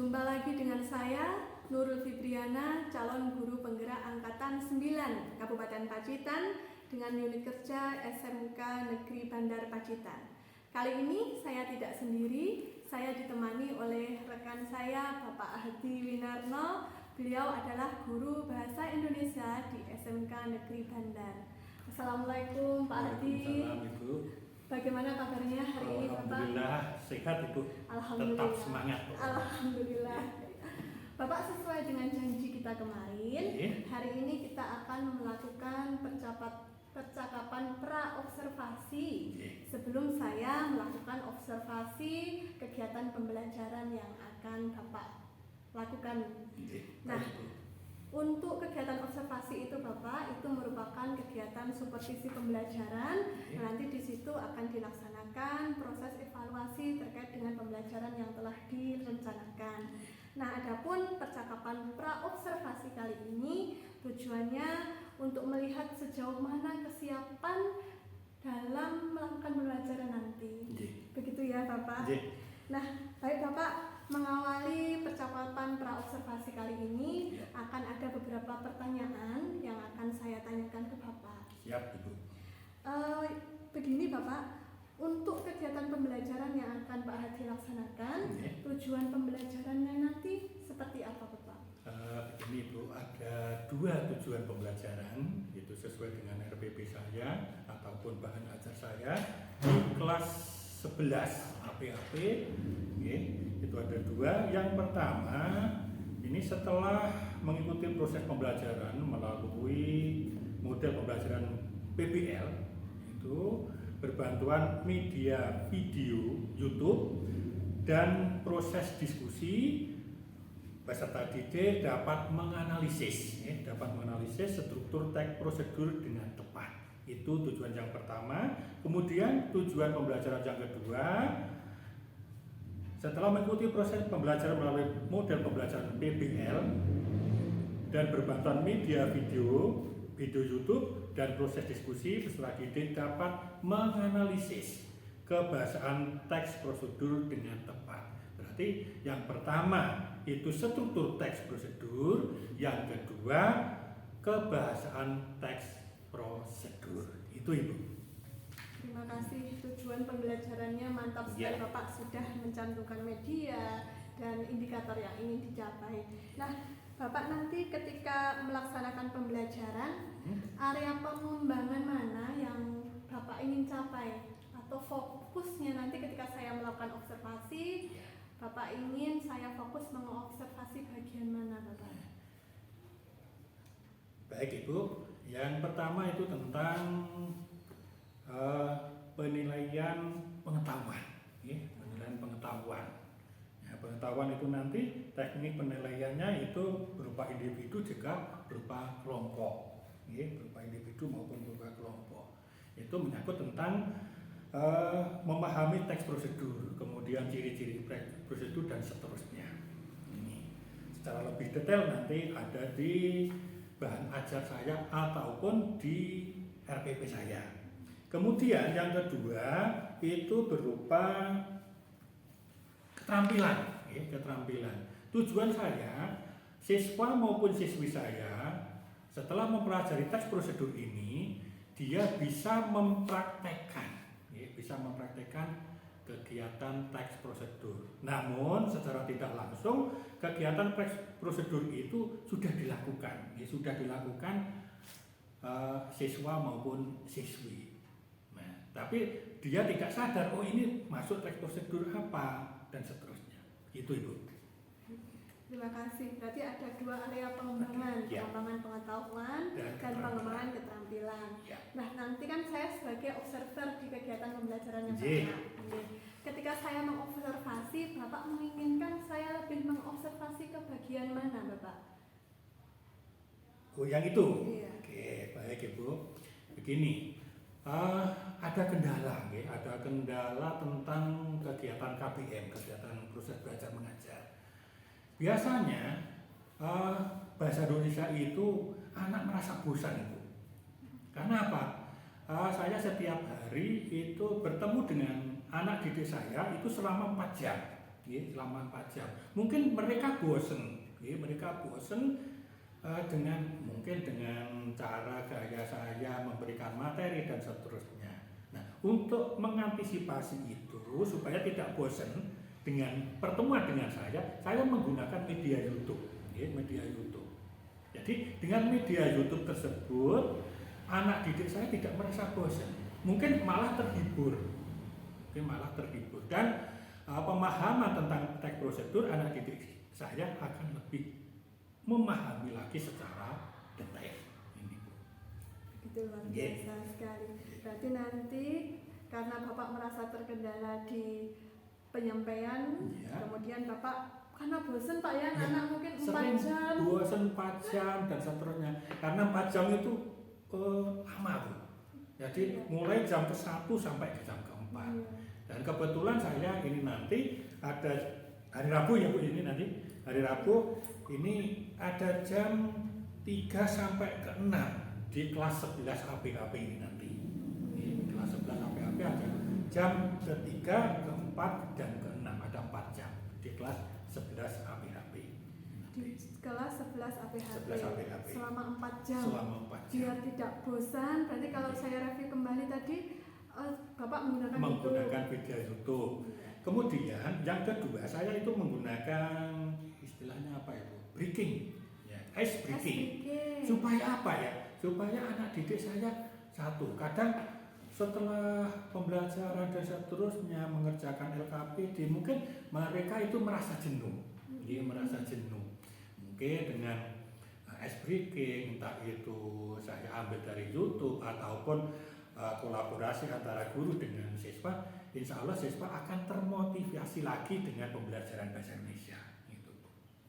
Jumpa lagi dengan saya, Nurul Fibriana, calon guru penggerak Angkatan 9 Kabupaten Pacitan dengan unit kerja SMK Negeri Bandar Pacitan. Kali ini saya tidak sendiri, saya ditemani oleh rekan saya, Bapak Hadi Winarno. Beliau adalah guru Bahasa Indonesia di SMK Negeri Bandar. Assalamualaikum Pak Hadi. Waalaikumsalam Ibu. Bagaimana kabarnya hari ini Bapak? Alhamdulillah sehat Ibu. Alhamdulillah. Tetap semangat. Alhamdulillah. Bapak, sesuai dengan janji kita kemarin, hari ini kita akan melakukan percakapan pra-observasi sebelum saya melakukan observasi kegiatan pembelajaran yang akan Bapak lakukan. Nah, untuk kegiatan observasi itu Bapak, itu merupakan kegiatan supervisi pembelajaran. Nanti di situ akan dilaksanakan proses evaluasi terkait dengan pembelajaran yang telah direncanakan. Nah, adapun percakapan pra-observasi kali ini tujuannya untuk melihat sejauh mana kesiapan dalam melakukan pembelajaran nanti. Begitu ya Bapak? Nah, baik Bapak, mengawali percakapan pra-observasi kali ini akan ada beberapa pertanyaan yang akan saya tanyakan ke Bapak. Siap Ibu. Begini Bapak, untuk kegiatan pembelajaran yang akan Pak Hadi laksanakan, tujuan pembelajarannya nanti seperti apa Bapak? Begini Ibu, ada dua tujuan pembelajaran, itu sesuai dengan RPP saya ataupun bahan ajar saya di kelas 11 AP itu ada dua. Yang pertama, ini setelah mengikuti proses pembelajaran melalui model pembelajaran PBL, itu berbantuan media video YouTube dan proses diskusi, peserta didik dapat menganalisis struktur teks prosedur dengan tepat. Itu tujuan yang pertama. Kemudian tujuan pembelajaran yang kedua, setelah mengikuti proses pembelajaran melalui model pembelajaran PBL dan berbantuan media video YouTube dan proses diskusi, peserta didik dapat menganalisis kebahasaan teks prosedur dengan tepat. Berarti yang pertama itu struktur teks prosedur, yang kedua kebahasaan teks prosedur. Itu Ibu. Terima kasih, tujuan pembelajarannya mantap sekali Bapak, sudah mencantumkan media dan indikator yang ingin dicapai. Nah Bapak, nanti ketika melaksanakan pembelajaran, area pengembangan mana yang Bapak ingin capai? Atau fokusnya nanti ketika saya melakukan observasi, Bapak ingin saya fokus mengobservasi bagian mana Bapak? Baik Ibu, yang pertama itu tentang penilaian pengetahuan. Penilaian pengetahuan. Pengetahuan itu nanti teknik penilaiannya itu berupa individu juga berupa kelompok, berupa individu maupun berupa kelompok. Itu menyangkut tentang memahami teks prosedur, kemudian ciri-ciri teks prosedur dan seterusnya. Ini secara lebih detail nanti ada di bahan ajar saya ataupun di RPP saya. Kemudian yang kedua itu berupa keterampilan. Tujuan saya, siswa maupun siswi saya setelah mempelajari teks prosedur ini, dia bisa mempraktekkan kegiatan teks prosedur. Namun secara tidak langsung kegiatan teks prosedur itu sudah dilakukan siswa maupun siswi. Nah, tapi dia tidak sadar, oh ini masuk teks prosedur apa dan seterusnya. Itu Ibu. Terima kasih. Berarti ada dua area pengembangan, pengembangan pengetahuan dan pengembangan keterampilan. Nah, nanti kan saya sebagai observer di kegiatan pembelajaran yang sama. Ketika saya mengobservasi, Bapak menginginkan saya lebih mengobservasi ke bagian mana, Bapak? Oh, yang itu. Oke, baik Ibu. Begini, ada kendala tentang kegiatan KBM, kegiatan proses belajar mengajar. Biasanya bahasa Indonesia itu anak merasa bosan Ibu. Karena apa? Saya setiap hari itu bertemu dengan anak didik saya itu selama 4 jam. selama 4 jam. Mungkin mereka bosen, mereka bosen mungkin dengan cara gaya saya memberikan materi dan seterusnya. Nah, untuk mengantisipasi itu supaya tidak bosen dengan pertemuan dengan saya menggunakan media YouTube, media YouTube. Jadi dengan media YouTube tersebut anak didik saya tidak merasa bosan, mungkin malah terhibur, dan pemahaman tentang teks prosedur anak didik saya akan lebih memahami lagi secara detail. Ini Bu. Itu luar biasa sekali. Berarti nanti karena Bapak merasa terkendala di penyampaian, kemudian Bapak karena bosan Pak ya, anak mungkin 4 jam. Bosan 4 jam dan seterusnya. Karena 4 jam itu lama Bu. Jadi mulai jam ke-1 sampai ke jam ke-4. Dan kebetulan saya ini nanti ada hari Rabu ya Bu, ini nanti hari Rabu ini ada jam 3 sampai ke 6 di kelas 11 APHP ini nanti. Ini kelas 11 APHP ada jam ke-3, ke-4 dan ke-6, ada 4 jam di kelas 11 APHP. Di kelas 11 APHP. Selama 4 jam. Selama 4 jam. Biar tidak bosan. Berarti kalau saya review kembali tadi Bapak menggunakan video YouTube. Kemudian yang kedua saya itu menggunakan istilahnya apa itu? Breaking. Ice breaking. Supaya apa ya? Supaya anak didik saya satu, kadang setelah pembelajaran dan seterusnya mengerjakan LKPD mungkin mereka itu merasa jenuh. Merasa jenuh. Mungkin dengan ice breaking, entah itu saya ambil dari YouTube ataupun kolaborasi antara guru dengan siswa, insya Allah siswa akan termotivasi lagi dengan pembelajaran bahasa Indonesia. Gitu.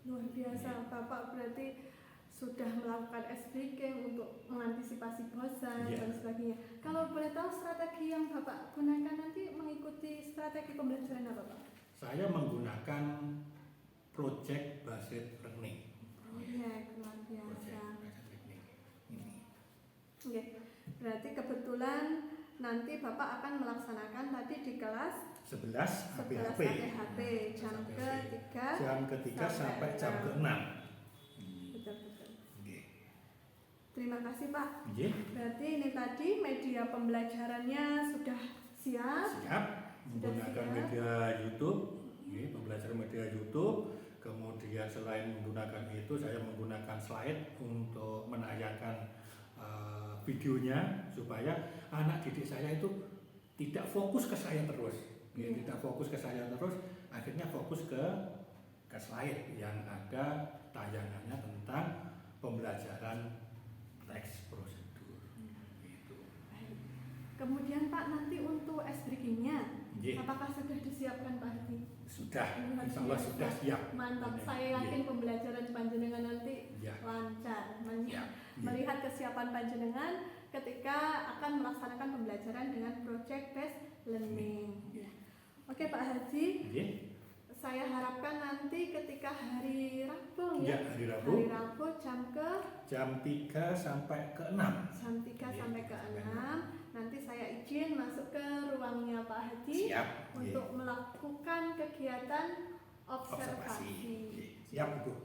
Luar biasa, Bapak berarti sudah melakukan ice breaking untuk mengantisipasi bosan dan sebagainya. Kalau boleh tahu strategi yang Bapak gunakan nanti mengikuti strategi pembelajaran apa Pak? Saya menggunakan project based learning. Proyek luar biasa. Oke, berarti kebetulan nanti Bapak akan melaksanakan tadi di kelas 11 APHP jam ke-3 sampai jam ke-6. Betul. Terima kasih Pak. Berarti ini tadi media pembelajarannya sudah siap. Menggunakan media YouTube, pembelajaran media YouTube. Kemudian selain menggunakan itu, saya menggunakan slide untuk menayangkan videonya supaya anak didik saya itu tidak fokus ke saya terus, akhirnya fokus ke slide yang ada tayangannya tentang pembelajaran teks prosedur. Gitu. Kemudian Pak, nanti untuk ice breaking-nya, apakah sudah disiapkan Pak Hadi? Sudah, insya Allah sudah siap. Mantap, saya yakin pembelajaran panjenengan nanti lancar. Melihat kesiapan panjenengan ketika akan melaksanakan pembelajaran dengan project based learning. Oke Pak Haji, saya harapkan nanti ketika hari Rabu hari Rabu jam 3 sampai ke 6. Jam 3 sampai ke 6. Nanti saya izin masuk ke ruangnya Pak Haji untuk melakukan kegiatan observasi. Siap Bu.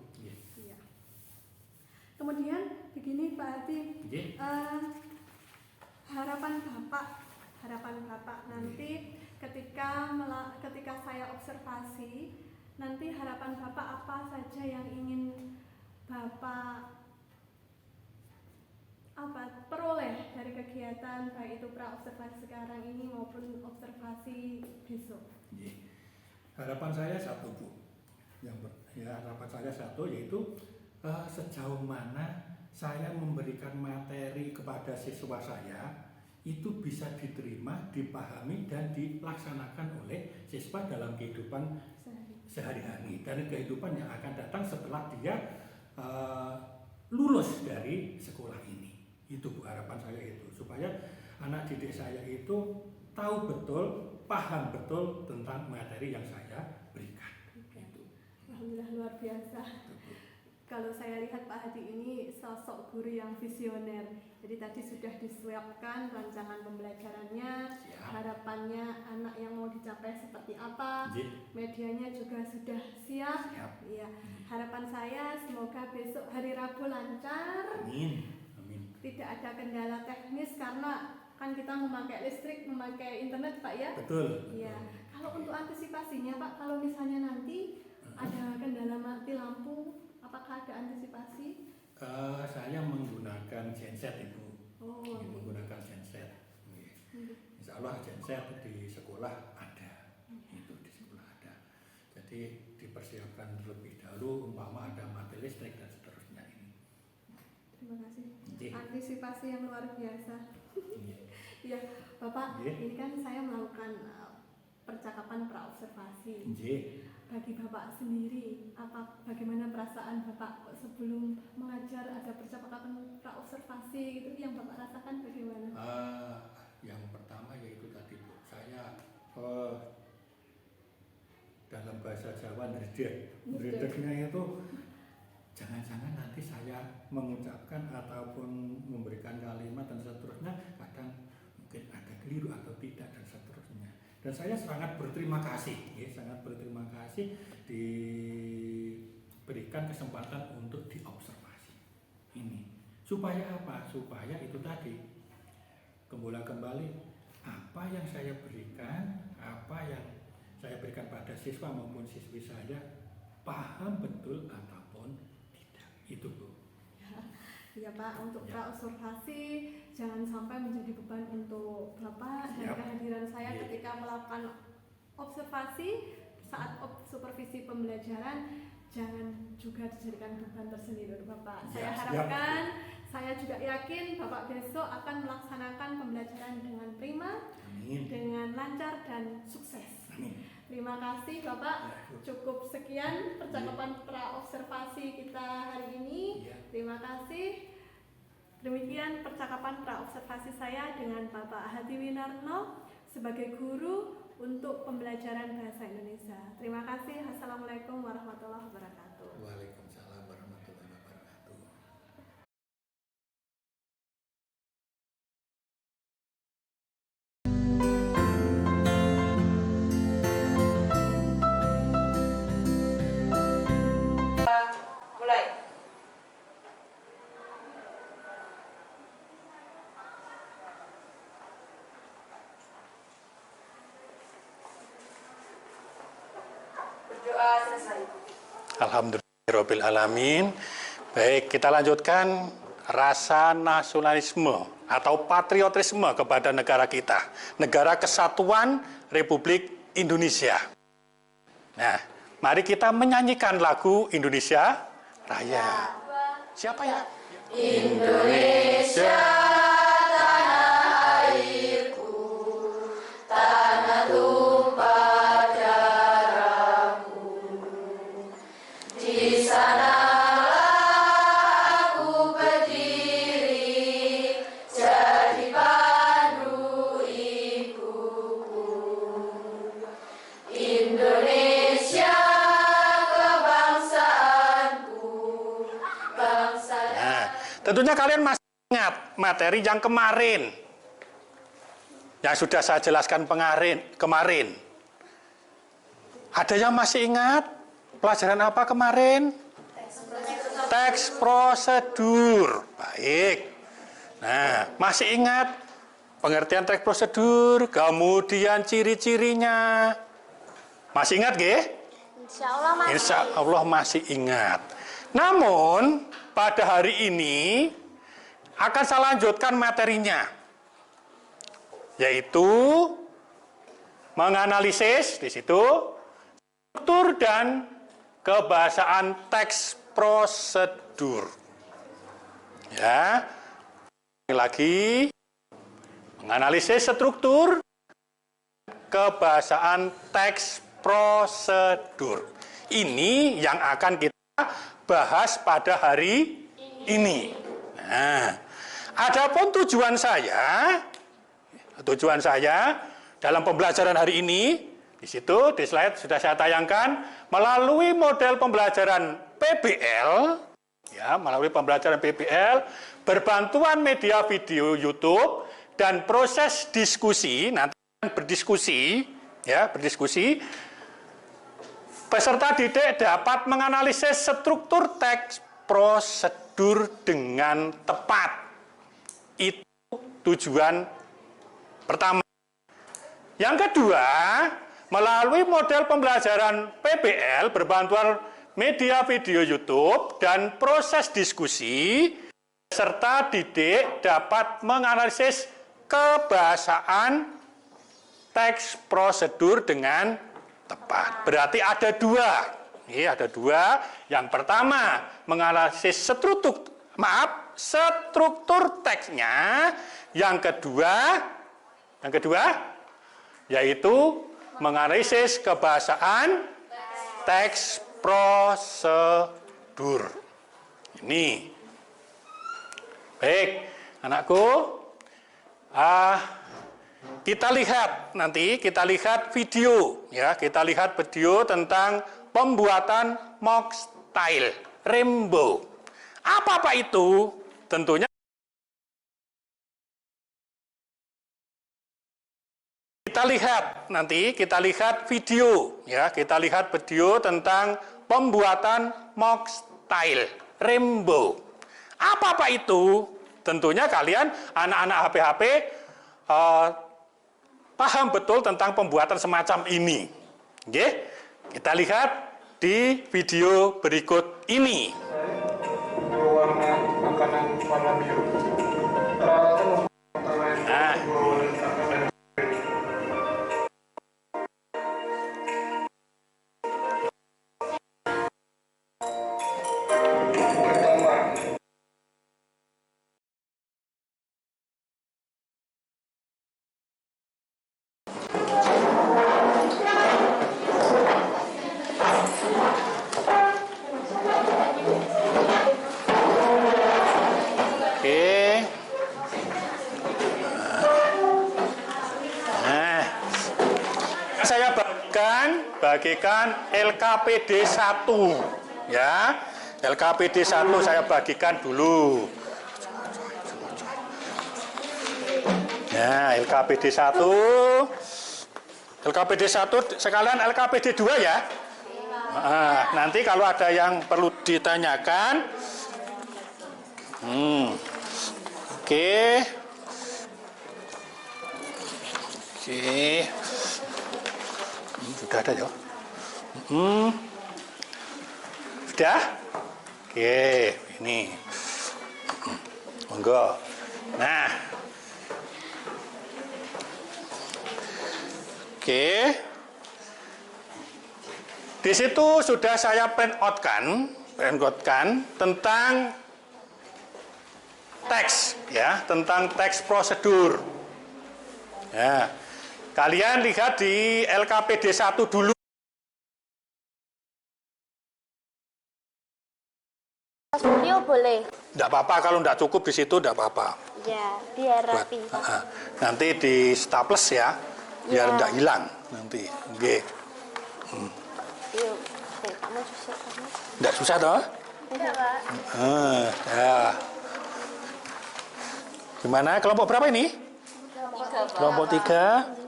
Kemudian begini Pak Haji, harapan Bapak nanti ketika saya observasi, nanti harapan Bapak apa saja yang ingin Bapak peroleh dari kegiatan baik itu pra observasi sekarang ini maupun observasi besok. Harapan saya satu Bu, harapan saya satu yaitu sejauh mana saya memberikan materi kepada siswa saya itu bisa diterima, dipahami dan dilaksanakan oleh siswa dalam kehidupan sehari-hari dan kehidupan yang akan datang setelah dia lulus dari sekolah ini. Itu Bu, harapan saya itu, supaya anak didik saya itu tahu betul, paham betul tentang materi yang saya berikan. Alhamdulillah luar biasa. Kalau saya lihat Pak Hadi ini sosok guru yang visioner. Jadi tadi sudah disiapkan rancangan pembelajarannya, harapannya anak yang mau dicapai seperti apa, medianya juga sudah siap. Ya, harapan saya semoga besok hari Rabu lancar. Amin. Tidak ada kendala teknis karena kan kita memakai listrik, memakai internet Pak ya. Betul. Iya. Kalau untuk antisipasinya Pak, kalau misalnya nanti ada kendala mati lampu, apakah ada antisipasi? Saya menggunakan genset Ibu. Menggunakan genset. Insya Allah genset di sekolah ada. Itu di sekolah ada. Jadi dipersiapkan terlebih dahulu umpama ada mati listrik dan seterusnya ini. Terima kasih. Antisipasi yang luar biasa. Ya, Bapak, ini kan saya melakukan percakapan praobservasi. Bagi Bapak sendiri, bagaimana perasaan Bapak sebelum mengajar ada percakapan praobservasi gitu, yang Bapak rasakan bagaimana? Yang pertama yaitu tadi Bu, saya dalam bahasa Jawa nredegnya itu jangan-jangan nanti saya mengucapkan ataupun memberikan kalimat dan seterusnya kadang mungkin ada keliru atau tidak dan seterusnya. Dan saya sangat berterima kasih, sangat berterima kasih diberikan kesempatan untuk diobservasi ini. Supaya apa? Supaya itu tadi kembali apa yang saya berikan, apa yang saya berikan pada siswa maupun siswi saya paham betul ataupun tidak. Itu Bu. Ya Pak, untuk praobservasi jangan sampai menjadi beban untuk Bapak dan kehadiran saya ketika melakukan observasi saat supervisi pembelajaran jangan juga dijadikan beban tersendiri untuk Bapak. Saya harapkan, saya juga yakin Bapak besok akan melaksanakan pembelajaran dengan prima, dengan lancar dan sukses. Terima kasih Bapak, cukup sekian percakapan praobservasi kita hari ini. Terima kasih. Demikian percakapan praobservasi saya dengan Bapak Hadi Winarno sebagai guru untuk pembelajaran bahasa Indonesia. Terima kasih. Assalamualaikum warahmatullahi wabarakatuh. Waalaikumsalam warahmatullahi wabarakatuh. Mulai. Berdoa selesai. Alhamdulillahirabbil alamin. Baik, kita lanjutkan rasa nasionalisme atau patriotisme kepada negara kita, Negara Kesatuan Republik Indonesia. Nah, mari kita menyanyikan lagu Indonesia Raya. Siapa ya? Indonesia, tanah airku, tanah tumpah darahku. Di sanalah aku berdiri, jadi pandu ibuku. Indonesia, kebangsaanku, bangsa. Nah, tentunya kalian masih ingat materi yang kemarin, yang sudah saya jelaskan kemarin. Ada yang masih ingat pelajaran apa kemarin? Teks prosedur. Baik. Nah, masih ingat pengertian teks prosedur, kemudian ciri-cirinya. Masih ingat, nggih? Insya Allah masih ingat. Namun, pada hari ini akan saya lanjutkan materinya, yaitu menganalisis di situ struktur dan kebahasaan teks prosedur. Ya, lagi menganalisis struktur kebahasaan teks prosedur. Ini yang akan kita bahas pada hari ini. Nah, adapun tujuan saya dalam pembelajaran hari ini, di situ di slide sudah saya tayangkan melalui model pembelajaran PBL ya, melalui pembelajaran PBL, berbantuan media video YouTube dan proses diskusi, nanti berdiskusi, ya, berdiskusi. Peserta didik dapat menganalisis struktur teks prosedur dengan tepat. Itu tujuan pertama. Yang kedua, melalui model pembelajaran PBL berbantuan media video YouTube dan proses diskusi, peserta didik dapat menganalisis kebahasaan teks prosedur dengan tepat. Berarti ada dua. Ini ada dua. Yang pertama, menganalisis struktur teksnya. Yang kedua, yaitu menganalisis kebahasaan teks prosedur. Ini. Baik, anakku. Kita lihat video, ya. Kita lihat video tentang pembuatan mock style rainbow. Apa itu? Tentunya kita lihat video, ya. Kita lihat video tentang pembuatan mock style rainbow. Apa itu? Tentunya kalian anak-anak HP paham betul tentang pembuatan semacam ini. Oke? Kita lihat di video berikut ini. Warna makanan warna biru. Nah, saya bagikan LKPD 1, ya. LKPD 1 saya bagikan dulu. Nah, LKPD 1 sekalian LKPD 2 ya. Nah, nanti kalau ada yang perlu ditanyakan, oke. Sudah ada ya? Sudah? Oke, ini. Monggo. Nah. Oke. Di situ sudah saya print outkan tentang teks, ya, tentang teks prosedur. Ya. Kalian lihat di LKPD 1 dulu. Video boleh. Tidak apa-apa kalau tidak cukup di situ, tidak apa-apa. Ya, biar rapi. Nanti di staples ya, biar Ya. tidak hilang nanti. Oke. Yuk, kamu susah kamu. Tidak susah toh? Tidak, Pak. Ya. Gimana? Kelompok berapa ini? Kelompok 3.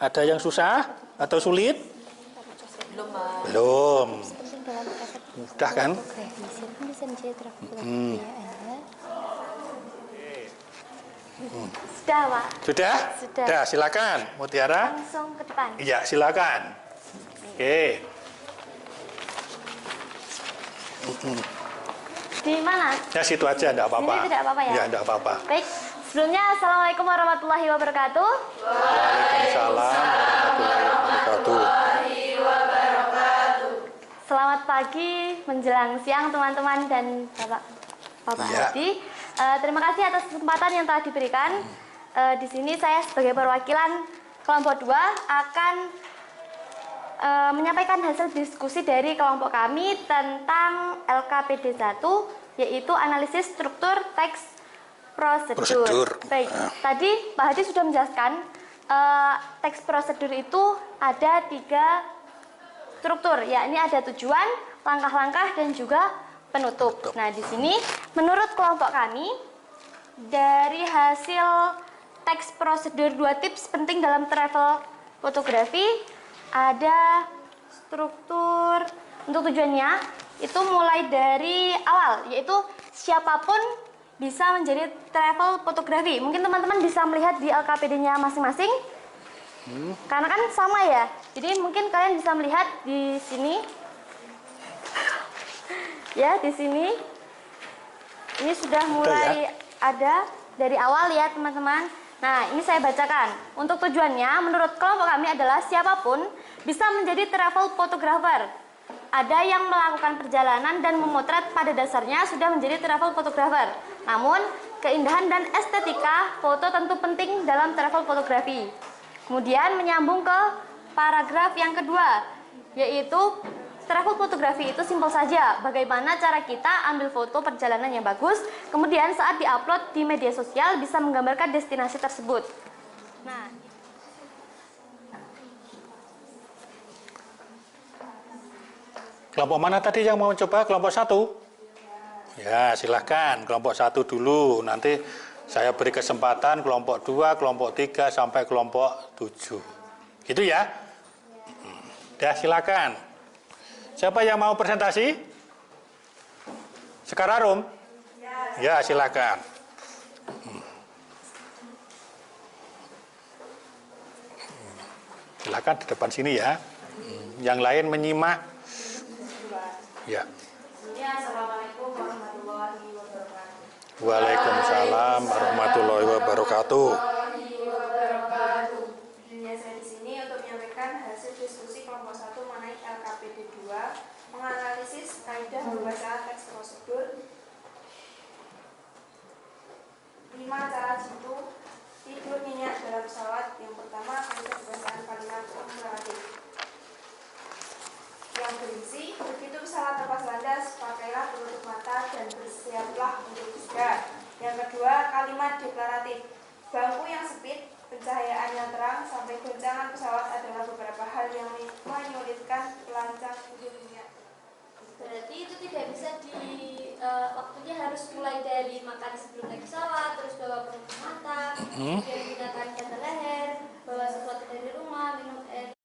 Ada yang susah atau sulit? Belum. Mudah kan? Sudah, Pak. Sudah? Sudah. Sudah, silakan. Mutiara? Langsung ke depan. Iya, silakan. Oke. Di mana? Ya, situ aja, enggak apa-apa. Sini tidak apa-apa ya? Ya, enggak apa-apa. Baik. Sebelumnya, Assalamualaikum warahmatullahi wabarakatuh. Waalaikumsalam warahmatullahi wabarakatuh. Selamat pagi, menjelang siang teman-teman dan Bapak Ya. Hadi. Terima kasih atas kesempatan yang telah diberikan. Di sini saya sebagai perwakilan kelompok 2 akan menyampaikan hasil diskusi dari kelompok kami tentang LKPD 1, yaitu analisis struktur teks prosedur. Baik, tadi Pak Hadi sudah menjelaskan teks prosedur itu ada 3 struktur, yakni ada tujuan, langkah-langkah, dan juga penutup. Nah, di sini menurut kelompok kami dari hasil teks prosedur 2 tips penting dalam travel fotografi ada struktur untuk tujuannya itu mulai dari awal, yaitu siapapun bisa menjadi travel fotografi. Mungkin teman-teman bisa melihat di LKPD-nya masing-masing. Karena kan sama ya. Jadi mungkin kalian bisa melihat di sini. Ya, di sini. Ini sudah mulai ada dari awal ya, teman-teman. Nah, ini saya bacakan. Untuk tujuannya, menurut kelompok kami adalah siapapun bisa menjadi travel photographer. Ada yang melakukan perjalanan dan memotret pada dasarnya sudah menjadi travel photographer. Namun, keindahan dan estetika foto tentu penting dalam travel fotografi. Kemudian menyambung ke paragraf yang kedua, yaitu travel fotografi itu simpel saja. Bagaimana cara kita ambil foto perjalanan yang bagus, kemudian saat diupload di media sosial bisa menggambarkan destinasi tersebut. Nah, kelompok mana tadi yang mau coba? Kelompok 1? Ya, silahkan. Kelompok 1 dulu. Nanti saya beri kesempatan kelompok 2, kelompok 3, sampai kelompok 7. Gitu ya? Ya, silakan. Siapa yang mau presentasi? Sekararum? Ya, silakan. Silakan di depan sini ya. Yang lain menyimak. Ya. Assalamualaikum warahmatullahi wabarakatuh. Waalaikumsalam warahmatullahi wabarakatuh. Ya, saya di sini untuk menyampaikan hasil diskusi kelompok 1 mengenai LKPD 2, menganalisis kaidah pembacaan teks prosedur, 5 cara jitu tidur nyenyak dalam pesawat. Yang pertama, kaidah pembacaan kalimat komparatif yang berisi, begitu pesawat lepas landas, pakailah penutup mata dan bersiaplah untuk istirahat. Yang kedua, kalimat deklaratif, bangku yang sempit, pencahayaan yang terang, sampai goncangan pesawat adalah beberapa hal yang menyulitkan pelancong tidur nyenyak. berarti itu tidak bisa waktunya harus mulai dari makan sebelum naik pesawat, terus bawa penutup mata, kemudian gunakan jangka leher, bawa sesuatu dari rumah, minum air.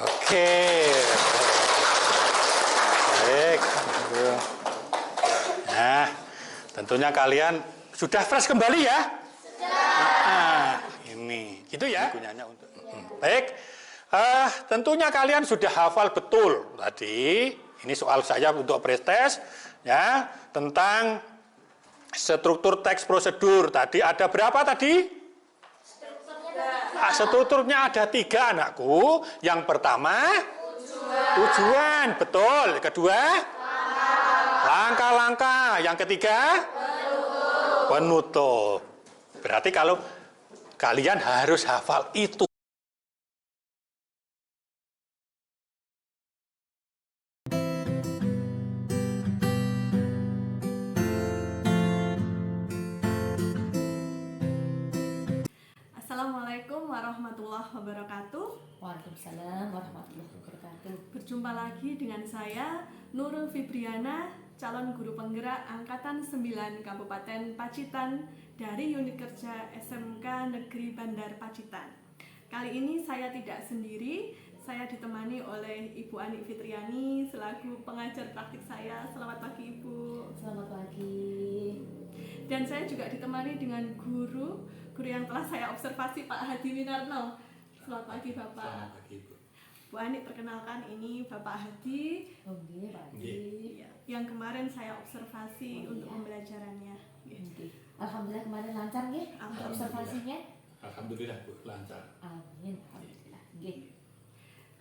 Oke. Baik. Nah, tentunya kalian sudah fresh kembali ya? Sudah. Ini, gitu ya? Gunanya untuk. Baik. Tentunya kalian sudah hafal betul tadi. Ini soal saya untuk pretest ya tentang struktur teks prosedur. Tadi ada berapa tadi? Strukturnya ada 3 anakku. Yang pertama tujuan, betul. Kedua langkah-langkah. Yang ketiga penutup. Berarti kalau kalian harus hafal itu. Assalamualaikum warahmatullahi wabarakatuh. Waalaikumsalam warahmatullahi wabarakatuh. Berjumpa lagi dengan saya Nurul Fibriana, calon guru penggerak Angkatan 9 Kabupaten Pacitan dari Unit Kerja SMK Negeri Bandar Pacitan. Kali ini saya tidak sendiri, saya ditemani oleh Ibu Ani Fitriani selaku pengajar praktik saya. Selamat pagi Ibu. Selamat pagi. Dan saya juga ditemani dengan guru yang telah saya observasi, Pak Hadi Winarno. Selamat pagi Bapak. Selamat pagi Bu. Bu Ani, perkenalkan ini Bapak Hadi. Oke, pagi. Ya, yang kemarin saya observasi untuk pembelajarannya. Alhamdulillah kemarin lancar nggih Alhamdulillah. observasinya. Alhamdulillah Bu, lancar. Amin. Alhamdulillah. Nggih.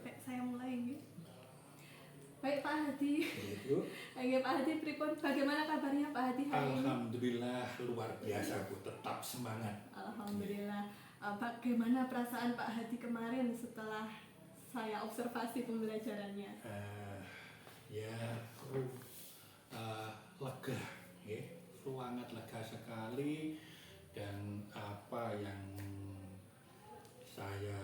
Baik, saya mulai nggih. Baik Pak Hadi. Bu. Nggih Pak Hadi, pripun bagaimana kabarnya Pak Hadi hari ini? Alhamdulillah luar biasa Bu, tetap semangat. Alhamdulillah. bagaimana perasaan Pak Hadi kemarin setelah saya observasi pembelajarannya? Lega, ya, sangat lega sekali, dan apa yang saya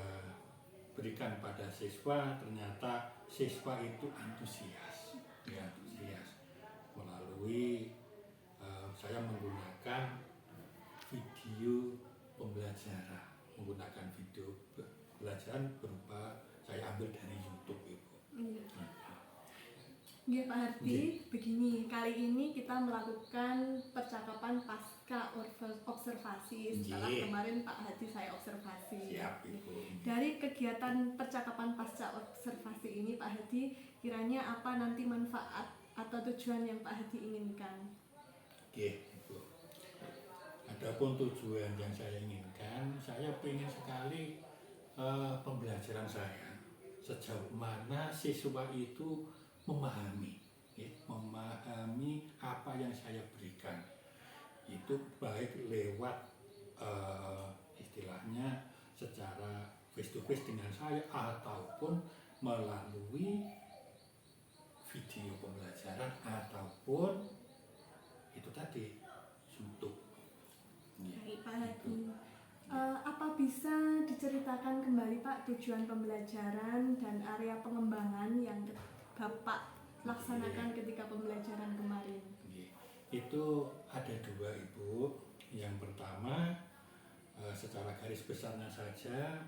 berikan pada siswa, ternyata siswa itu antusias, ya, antusias melalui saya menggunakan video pembelajaran, menggunakan video pembelajaran berupa saya ambil dari YouTube, Ibu. Iya Pak Hardi, begini, kali ini kita melakukan percakapan pasca observasi setelah kemarin Pak Hadi saya observasi. Siap, Ibu. Dari kegiatan percakapan pasca observasi ini Pak Hadi, kiranya apa nanti manfaat atau tujuan yang Pak Hadi inginkan? Oke, Ibu. Adapun tujuan yang saya inginkan, saya ingin sekali pembelajaran saya sejauh mana siswa itu memahami, ya, memahami apa yang saya berikan. Itu baik lewat istilahnya secara face to face dengan saya ataupun melalui video pembelajaran ataupun itu tadi YouTube. Baik Pak Hadi, apa bisa diceritakan kembali Pak tujuan pembelajaran dan area pengembangan yang Bapak laksanakan ketika pembelajaran kemarin? Itu ada dua, Ibu. Yang pertama, secara garis besarnya saja,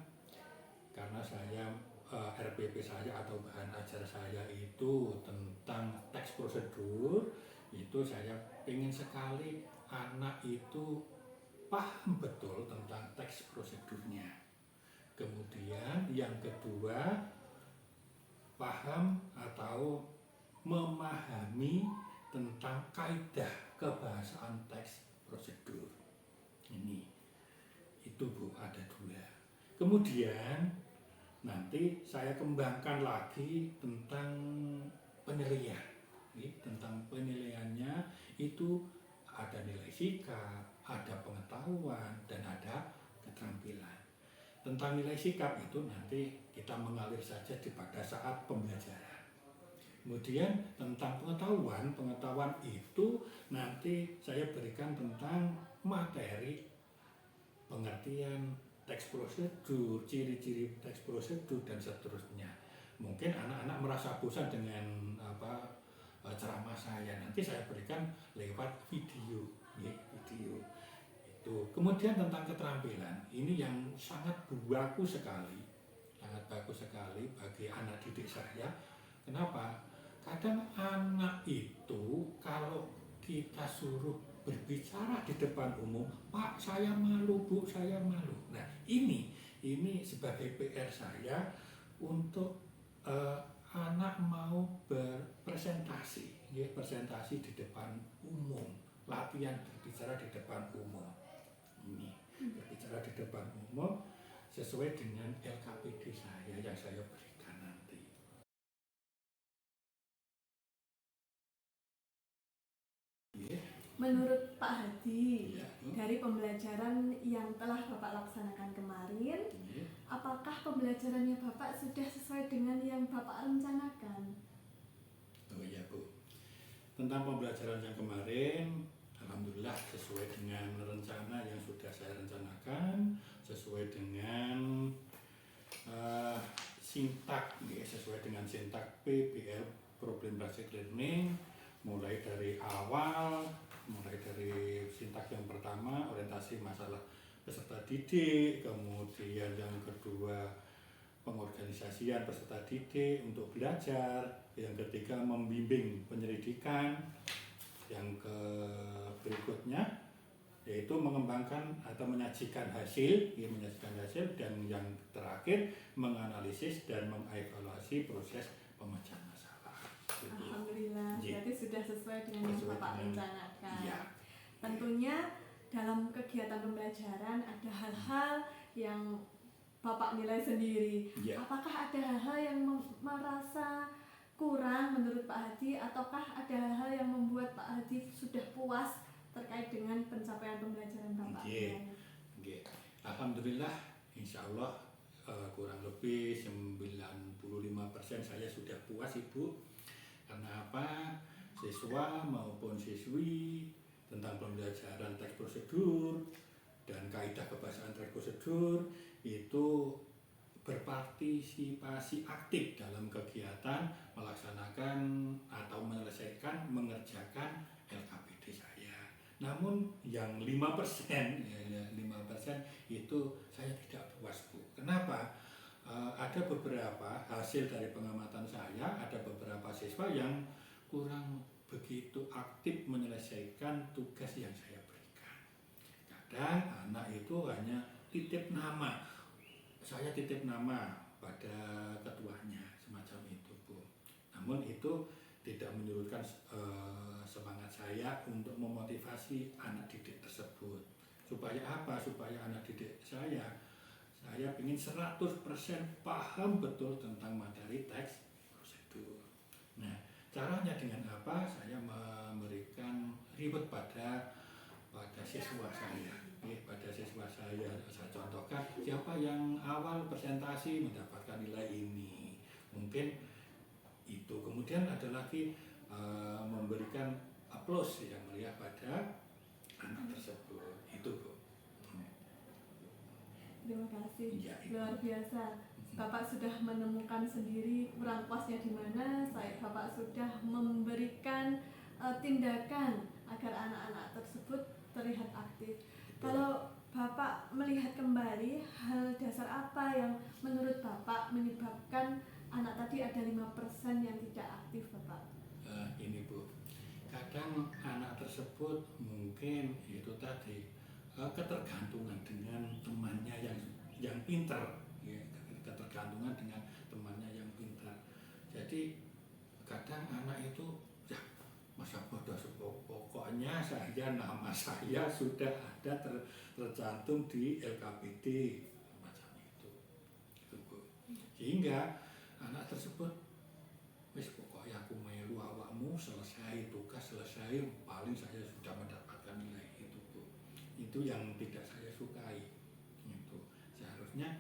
karena saya RPP saya atau bahan ajar saya itu tentang teks prosedur, itu saya ingin sekali anak itu paham betul tentang teks prosedurnya. Kemudian yang kedua, paham atau memahami tentang kaidah kebahasaan teks prosedur. Ini, itu Bu, ada dua. Kemudian nanti saya kembangkan lagi tentang penilaian. Tentang penilaiannya itu ada nilai sikap, ada pengetahuan, dan ada keterampilan. Tentang nilai sikap itu nanti kita mengalir saja pada saat pembelajaran. Kemudian tentang pengetahuan itu nanti saya berikan tentang materi pengertian teks prosedur, ciri-ciri teks prosedur, dan seterusnya. Mungkin anak-anak merasa bosan dengan ceramah saya, nanti saya berikan lewat video, ya, video. Kemudian tentang keterampilan, ini yang sangat bagus sekali bagi anak didik saya. Kenapa? Kadang anak itu kalau kita suruh berbicara di depan umum, Pak saya malu, Bu saya malu. Nah ini sebagai PR saya untuk anak mau berpresentasi, ya, presentasi di depan umum, latihan berbicara di depan umum. Ini berbicara di depan umum sesuai dengan LKPD saya yang saya berikan nanti. Menurut Pak Hadi, dari pembelajaran yang telah Bapak laksanakan kemarin, apakah pembelajarannya Bapak sudah sesuai dengan yang Bapak rencanakan? Oh iya Bu, tentang pembelajaran yang kemarin, alhamdulillah sesuai dengan rencana yang sudah saya rencanakan, sesuai dengan sintak, ya, sesuai dengan sintak PBL, Problem Based Learning, mulai dari awal, mulai dari sintak yang pertama, orientasi masalah peserta didik, kemudian yang kedua pengorganisasian peserta didik untuk belajar, yang ketiga membimbing penyelidikan, yang berikutnya yaitu mengembangkan atau menyajikan hasil, dan yang terakhir menganalisis dan mengevaluasi proses pemecahan masalah. Alhamdulillah, berarti sudah sesuai dengan yang Bapak rencanakan. Ya. Tentunya dalam kegiatan pembelajaran ada hal-hal yang Bapak nilai sendiri. Ya. Apakah ada hal-hal yang merasa kurang menurut Pak Hadi, ataukah ada hal-hal yang membuat Pak Hadi sudah puas terkait dengan pencapaian pembelajaran Bapak? Oke. Alhamdulillah, insya Allah kurang lebih 95% saya sudah puas Ibu. Karena apa? Siswa maupun siswi tentang pembelajaran teks prosedur dan kaidah kebahasaan teks prosedur itu berpartisipasi aktif dalam kegiatan melaksanakan atau menyelesaikan mengerjakan LKPD saya. Namun yang 5% ya 5% itu saya tidak puas Bu. Kenapa? Ada beberapa hasil dari pengamatan saya, ada beberapa siswa yang kurang begitu aktif menyelesaikan tugas yang saya berikan. Kadang anak itu hanya titip nama, saya titip nama pada ketuanya, semacam itu Bu. Namun itu tidak menyurutkan semangat saya untuk memotivasi anak didik tersebut. Supaya apa? Supaya anak didik saya ingin 100% paham betul tentang materi teks prosedur. Nah, caranya dengan apa? Saya memberikan reward pada siswa saya. Pada siswa saya contohkan siapa yang awal presentasi mendapatkan nilai ini. Mungkin itu. Kemudian ada lagi memberikan aplaus yang meriah pada anak tersebut. Itu Bu. Terima kasih, Ya, luar biasa. Bapak sudah menemukan sendiri kurang puasnya di mana. Bapak sudah memberikan tindakan agar anak-anak tersebut terlihat aktif. Kalau Bapak melihat kembali hal dasar apa yang menurut Bapak menyebabkan anak tadi ada 5% yang tidak aktif Bapak? Ini Bu, kadang anak tersebut mungkin itu tadi ketergantungan dengan temannya yang pintar, ya, ketergantungan dengan temannya yang pintar. Jadi kadang anak itu ya masa bodoh pokoknya nama saya sudah ada tercantum di LKPD macam itu Bu. Sehingga anak tersebut wis pokoknya aku melu awakmu selesai tugas selesai paling saya sudah mendapatkan nilai itu Bu. Itu yang tidak saya sukai. Itu seharusnya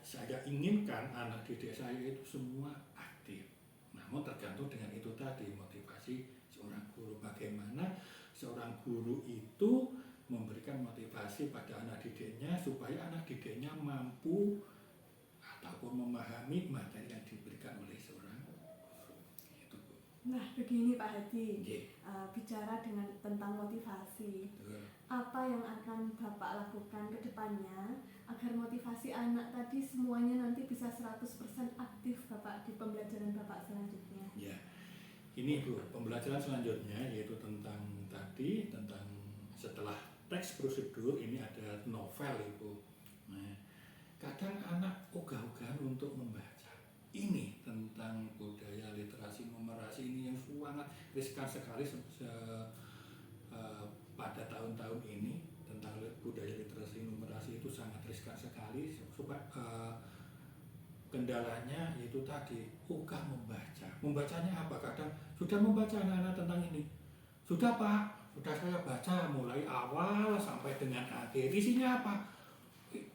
saya inginkan anak didik saya itu semua aktif. Namun tergantung dengan itu tadi motivasi seorang guru, bagaimana seorang guru itu memberikan motivasi pada anak didiknya supaya anak didiknya mampu ataupun memahami materi yang diberikan oleh seorang guru. Itu Bu. Nah begini Pak Hadi, bicara tentang motivasi. Betul. Apa yang akan Bapak lakukan ke depannya agar motivasi anak tadi semuanya nanti bisa 100% aktif Bapak di pembelajaran Bapak selanjutnya? Ya, ini Bu, pembelajaran selanjutnya yaitu tentang setelah teks prosedur ini ada novel Ibu. Nah, kadang anak ogah-ogahan untuk membaca. Ini tentang budaya literasi numerasi ini yang sangat riskan sekali pada tahun-tahun ini. Tentang budaya literasi numerasi itu sangat riskan sekali. Kendalanya itu tadi ogah membaca. Membacanya apa? Kadang sudah membaca anak-anak tentang ini. Sudah Pak, sudah saya baca mulai awal sampai dengan akhir. Isinya apa?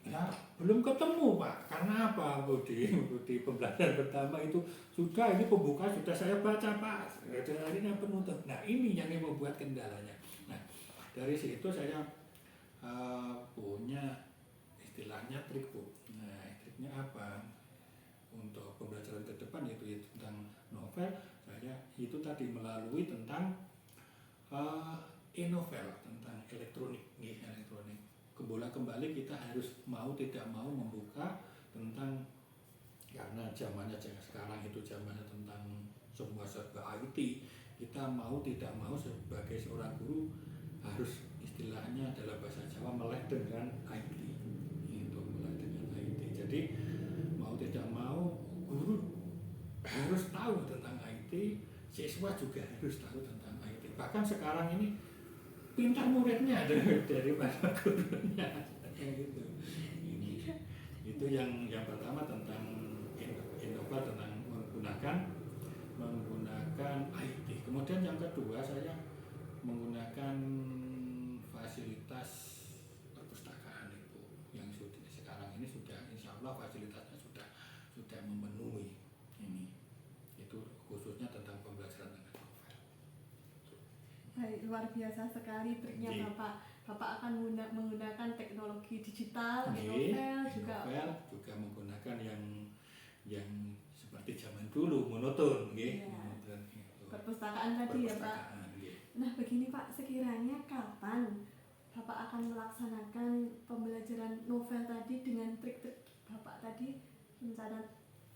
Ya belum ketemu Pak. Karena apa? Di pembelajaran pertama itu sudah ini pembuka sudah saya baca Pak. Ini penutup. Nah ini yang membuat kendalanya. Nah dari situ saya punya istilahnya trik Bu. Nah triknya apa? Untuk pembelajaran ke depan yaitu tentang novel, saya itu tadi melalui tentang e-novel tentang elektronik. Kembali kita harus mau tidak mau membuka tentang, karena zamannya sekarang itu zamannya tentang semua serba IT. Kita mau tidak mau sebagai seorang guru harus istilahnya dalam bahasa Jawa melek dengan IT. Itu melek dengan IT. Jadi mau tidak mau guru harus tahu tentang IT, siswa juga harus tahu tentang IT. Bahkan sekarang ini pintar muridnya dari bahasa gurunya. Gitu. Itu yang pertama tentang Innova, tentang menggunakan IT. Kemudian yang kedua saya menggunakan fasilitas perpustakaan itu. Allah fasilitasnya sudah memenuhi ini. Itu khususnya tentang pembelajaran dengan novel. Baik, luar biasa sekali triknya Nggih. Bapak. Bapak akan menggunakan teknologi digital, Nggih, novel juga. novel juga menggunakan yang seperti zaman dulu monoton, nggih. Iya. Monoton itu. Perpustakaan tadi ya Pak. Perpustakaan, nggih. Nah begini Pak, sekiranya kapan Bapak akan melaksanakan pembelajaran novel tadi dengan trik-trik Bapak tadi, rencana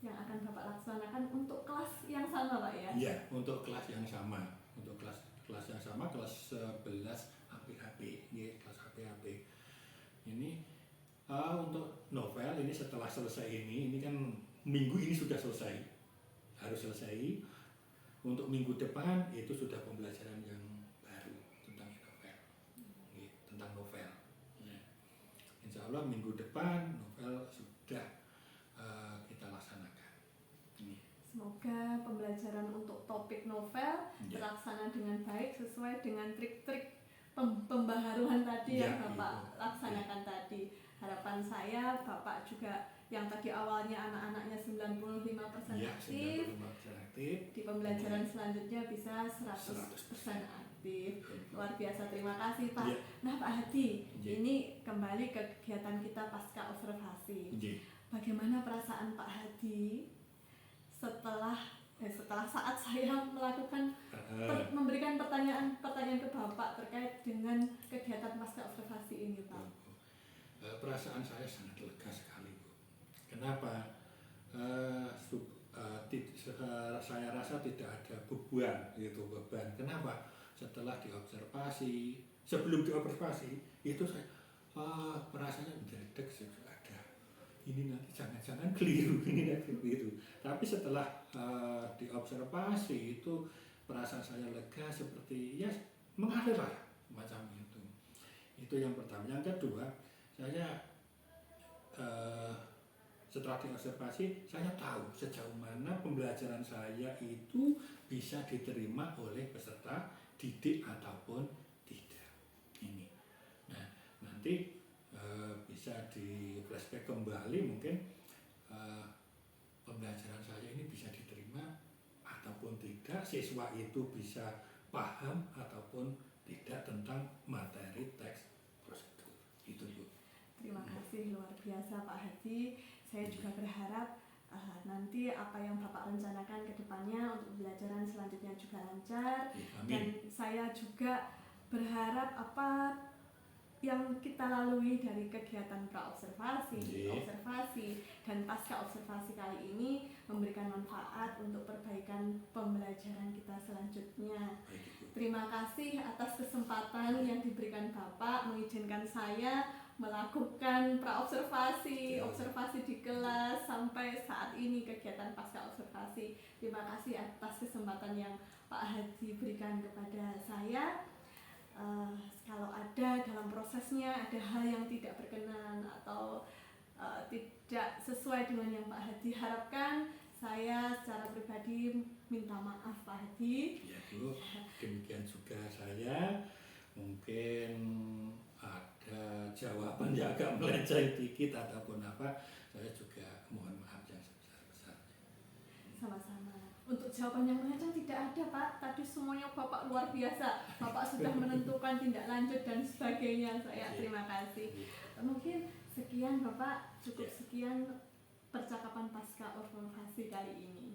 yang akan Bapak laksanakan untuk kelas yang sama Pak ya? Iya, untuk kelas yang sama, untuk kelas yang sama, kelas 11 HP, nggih, kelas HP. Ini untuk novel ini setelah selesai ini kan minggu ini sudah selesai, harus selesai. Untuk minggu depan itu sudah pembelajaran yang baru tentang novel, nggih, tentang novel. Ya. Insya Allah minggu depan novel sudah kita laksanakan. Ini. Semoga pembelajaran untuk topik novel Ya. terlaksana dengan baik sesuai dengan trik-trik pembaharuan tadi Ya, yang Bapak itu. laksanakan tadi. Harapan saya Bapak juga yang tadi awalnya anak-anaknya 95% Ya, aktif, 95% aktif. di pembelajaran selanjutnya bisa 100% aktif. Luar biasa, terima kasih Pak. Ya. Nah Pak Hadi, Ya. ini kembali ke kegiatan kita pasca observasi. Nggih. Bagaimana perasaan Pak Hadi setelah saat saya melakukan memberikan pertanyaan ke Bapak terkait dengan kegiatan pasca observasi ini Pak? Perasaan saya sangat lega sekali, Bu. Kenapa? Saya rasa tidak ada beban. Kenapa? Setelah diobservasi, sebelum diobservasi itu saya perasaannya mendadak ada. Ini nanti jangan-jangan keliru, ini nanti keliru. Tapi setelah diobservasi itu perasaan saya lega seperti ya mengalir lah macam itu. Itu yang pertama. Yang kedua, saya setelah diobservasi saya tahu sejauh mana pembelajaran saya itu bisa diterima oleh peserta didik ataupun tidak. Ini. Nah, nanti bisa di flashback kembali mungkin pembelajaran saya ini bisa diterima ataupun tidak, siswa itu bisa paham ataupun tidak tentang materi teks prosedur. Itu Bu. Terima kasih, luar biasa Pak Hadi. Saya juga berharap nanti apa yang Bapak rencanakan ke depannya untuk pembelajaran selanjutnya juga lancar. Amin. Dan saya juga berharap apa yang kita lalui dari kegiatan pra-observasi, observasi, dan pasca observasi kali ini memberikan manfaat untuk perbaikan pembelajaran kita selanjutnya. Terima kasih atas kesempatan yang diberikan Bapak mengizinkan saya melakukan pra-observasi, observasi di kelas sampai saat ini kegiatan pasca observasi. Terima kasih atas kesempatan yang Pak Hadi berikan kepada saya. Kalau ada dalam prosesnya ada hal yang tidak berkenan atau tidak sesuai dengan yang Pak Hadi harapkan, saya secara pribadi minta maaf Pak Hadi. Ya Bu, demikian juga saya mungkin ada jawaban yang agak melenceng dikit ataupun apa, saya juga mohon maaf yang sebesar-besarnya. Sama-sama. Untuk jawaban yang melenceng tidak ada Pak, tadi semuanya Bapak luar biasa. Bapak sudah menentukan tindak lanjut dan sebagainya. Saya terima kasih. Mungkin sekian Bapak, cukup sekian percakapan pasca observasi kali ini.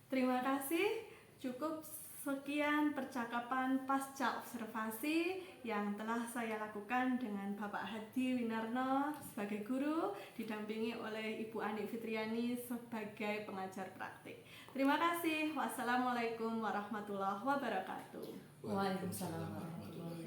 Terima kasih, cukup sekian percakapan pasca observasi yang telah saya lakukan dengan Bapak Hadi Winarno sebagai guru, didampingi oleh Ibu Ani Fitriani sebagai pengajar praktik. Terima kasih. Wassalamualaikum warahmatullahi wabarakatuh. Waalaikumsalam warahmatullahi wabarakatuh.